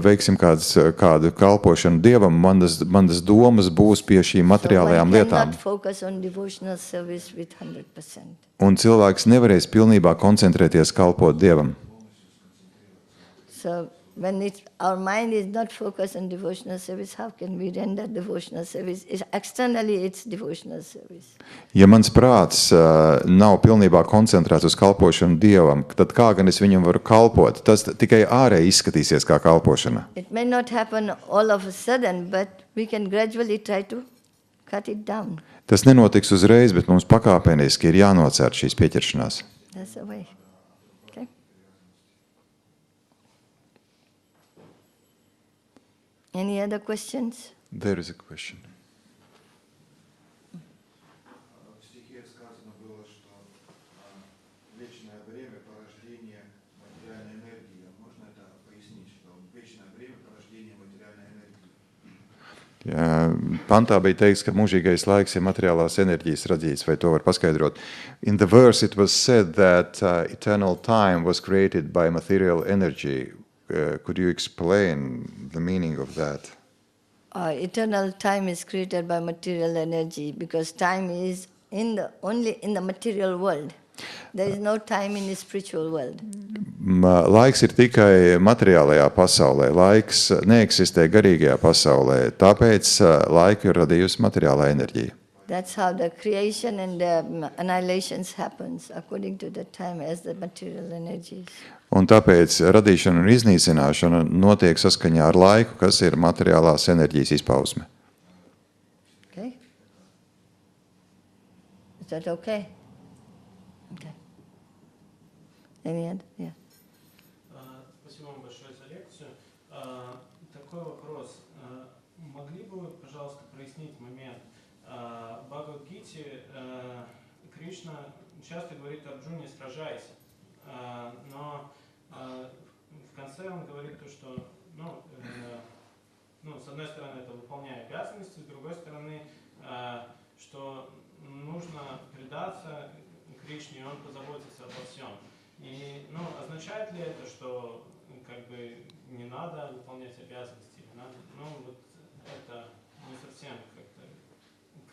veiksim kādu kalpošanu Dievam, manas domas būs pie šīm materiālajām lietām. So one cannot focus on devotional service with 100%. Un cilvēks nevarēs pilnībā koncentrēties kalpot Dievam. So when our mind is not focused on devotional service, how can we render devotional service? Externally, it's devotional service. Ja mans prāts nav pilnībā koncentrēts uz kalpošanu Dievam, tad kā gan es viņam varu kalpot? Tas tikai ārēji izskatīsies kā kalpošana. It may not happen all of a sudden, but we can gradually try to cut it down. Tas nenotiks uzreiz, bet mums pakāpeniski ir jānocērt šīs pieķeršanās. That's the way. Okay? Any other questions? There is a question. В стихе сказано было, что вечное время порождения материальной энергии. Можно это пояснить, что вечное время порождения материальной энергии? Pantā bija teikts, ka mūžīgais laiks ir materiālās enerģijas radīts, vai to var paskaidrot? In the verse it was said that eternal time was created by material energy. Could you explain the meaning of that? Eternal time is created by material energy because time is only in the material world. There is no time in the spiritual world. Laiks ir tikai materiālajā pasaulē, laiks neeksistē garīgajā pasaulē, tāpēc laiku ir radījusi materiālā enerģija. That's how the creation and the annihilations happens according to the time as the material energies. Un tāpēc radīšana un iznīcināšana notiek saskaņā ar laiku, kas ir materiālās enerģijas izpausme. Okay? Is that okay? Okay. Any other? Yeah. Спасибо вам большое за лекцию. Такой вопрос. Могли бы вы, пожалуйста, прояснить момент? В Бхагавад-гите Кришна часто говорит Арджуне «сражайся», но в конце он говорит то, что, с одной стороны, это выполняя обязанности, с другой стороны, что нужно предаться Кришне, и он позаботится обо всем. И, означает ли это, что как бы не надо выполнять обязанности, не надо, вот это не совсем как-то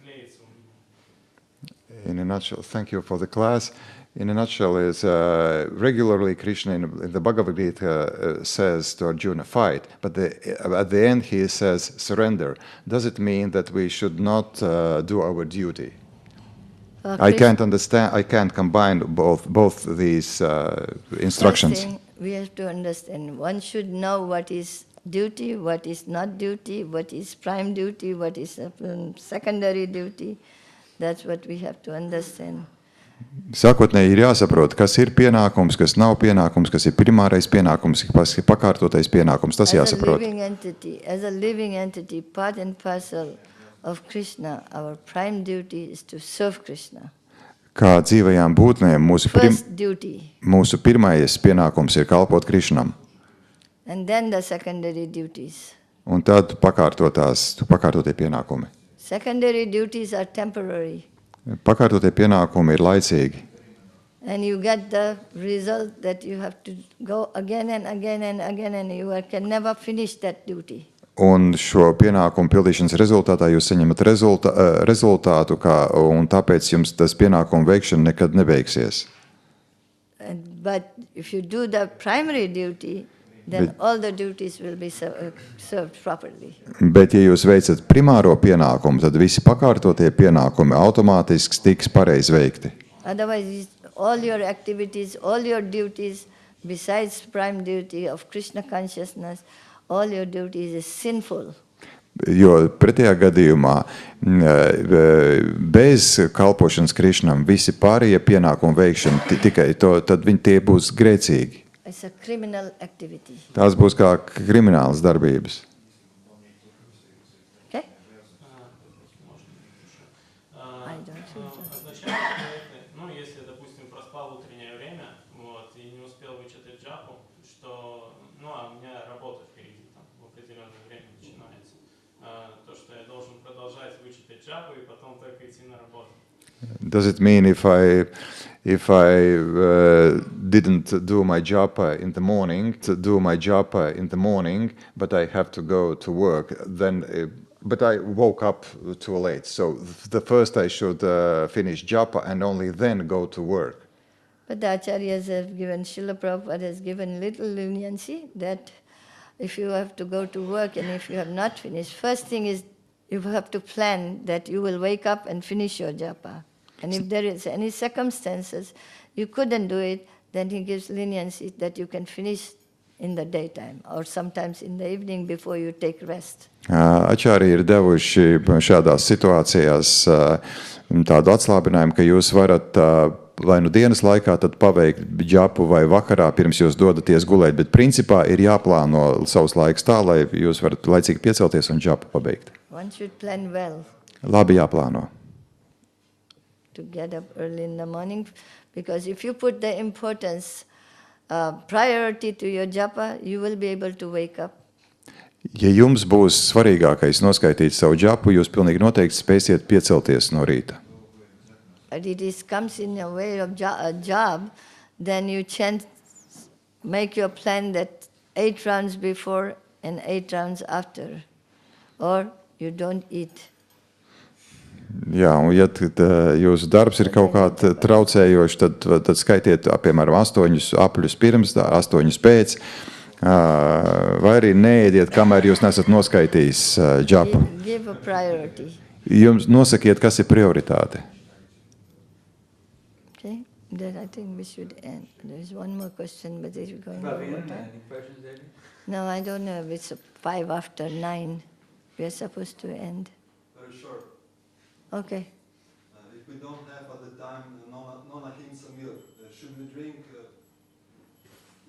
клеится у меня. In a nutshell, thank you for the class. In a nutshell, is regularly Krishna in the Bhagavad Gita says to Arjuna, fight, but at the end he says surrender. Does it mean that we should not do our duty? I can't understand. I can't combine both these instructions. First thing, we have to understand. One should know what is duty, what is not duty, what is prime duty, what is secondary duty. That's what we have to understand. Sākotnēji ir jāsaprot, kas ir pienākums, kas nav pienākums, kas ir primārais pienākums, kas ir pakārtotais pienākums. Tas jāsaprot. As a living entity, part and parcel of Krishna, our prime duty is to serve Krishna. Kā dzīvajām būtnēm, mūsu pirmais pienākums ir kalpot Krišnam. And then the secondary duties. Un tad pakārtotie pienākumi. Secondary duties are temporary. Pakārtotie pienākumi ir laicīgi. And you get the result that you have to go again and again and again, and you can never finish that duty. Un šo pienākumu pildīšanas rezultātā jūs saņemat rezultātu, un tāpēc jums tas pienākumu veikšana nekad nebeigsies. But if you do the primary duty, then all the duties will be served properly. Bet, ja jūs veicat primāro pienākumu, tad visi pakārtotie pienākumi automātiski tiks pareizi veikti. Otherwise, all your activities, all your duties, besides prime duty of Krishna consciousness, all your duties is sinful. Jo pretējā gadījumā bez kalpošanas Krišnam visi pārējie pienākumu veikšana tikai tad tie būs grēcīgi. It's a criminal activity. Tās būs kā kriminālas darbības. Okay? I don't think so. Означает ли это, если, допустим, проспал утреннее время, и не успел вычитать джапу, что, а у меня работа впереди, в определенное время начинается, то, что я должен продолжать вычитать джапу и потом только идти на работу. Does it mean if I didn't do my japa in the morning, but I have to go to work, but I woke up too late. So the first I should finish japa and only then go to work. But the acharyas have given, Srila Prabhupada has given little leniency that if you have to go to work and if you have not finished, first thing is you have to plan that you will wake up and finish your japa. And if there is any circumstances you couldn't do it, then he gives leniency that you can finish in the daytime or sometimes in the evening before you take rest. Ačāri ir devuši šādās situācijās tādu atslābinājumu, ka jūs varat vai nu dienas laikā tad paveikt džapu vai vakarā pirms jūs dodaties gulēt, bet principā ir jāplāno savs laiks tā, lai jūs varat laicīgi piecelties un džapu pabeigt. One should plan well. Labi jāplāno. To get up early in the morning, because if you put the importance, priority to your japa, you will be able to wake up. Ja jums būs svarīgākais noskaitīt savu džapu, jūs pilnīgi noteikti spēsiet piecelties no rīta. But it comes in a way of job, then you make your plan that 8 rounds before and 8 rounds after, or you don't eat. Jā, un ja jūsu darbs ir kaut kā traucējošs, tad skaitiet, piemēram, 8 apļus pirms, 8 pēc, vai arī neēdiet, kamēr jūs nesat noskaitījis džapu. Give a priority. Jums nosakiet, kas ir prioritāte. Okay? Then I think we should end. There is one more question, but is it going Praveen, over time? any questions, Eddie? No, I don't know. It's 5 after 9. We are supposed to end. Very short. Okay. If we don't have at the time non-ahimsa milk, should we drink?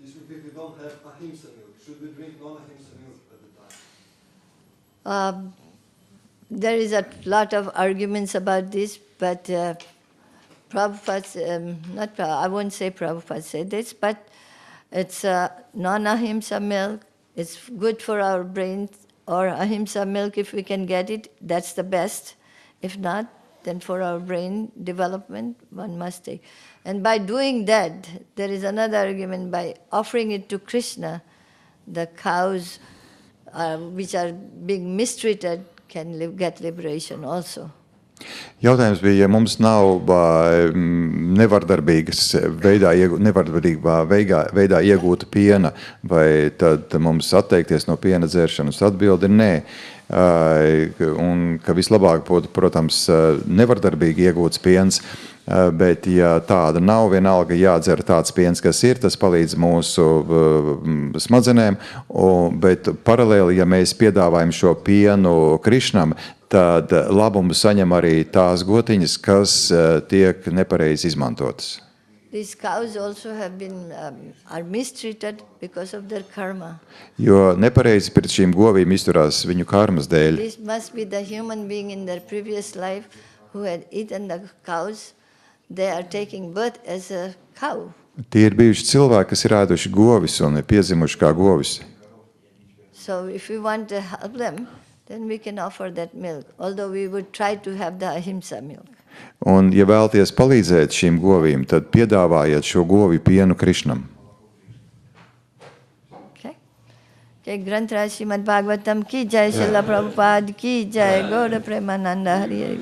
If we don't have ahimsa milk, should we drink non-ahimsa milk at the time? There is a lot of arguments about this, but Prabhupada, I won't say Prabhupada said this, but it's non-ahimsa milk. It's good for our brains, or ahimsa milk if we can get it, that's the best. If not, then for our brain development, one must take. And by doing that, there is another argument, by offering it to Krishna, the cows which are being mistreated can get liberation also. Jautājums bija, ja mums nav nevardarbīgā veidā iegūta piena, vai tad mums atteikties no piena dzeršanas? Atbilde ir nē. Un ka vislabāk būtu, protams, nevardarbīgi iegūts piens, bet ja tāda nav, vienalga jādzer tāds piens, kas ir, tas palīdz mūsu smadzenēm, bet paralēli, ja mēs piedāvājam šo pienu Krišnam, tad labumu saņem arī tās gotiņas, kas tiek nepareizi izmantotas. These cows also have been are mistreated because of their karma. Jo nepareizi pret šīm govīm izturās viņu karmas dēļ. This must be the human being in their previous life who had eaten the cows. They are taking birth as a cow. Tie ir bijuši cilvēki, kas ir ēduši govis un ir piedzimuši kā govis. So if we want to help them, then we can offer that milk, although we would try to have the ahimsa milk. Un, ja vēlties palīdzēt šīm govīm, tad piedāvājiet šo govju pienu Krišnam. Okay, Granth Raj Srimad Bhagavatam ki jai, Srila Prabhupada ki jai, Gaura Premananda Hari Hari.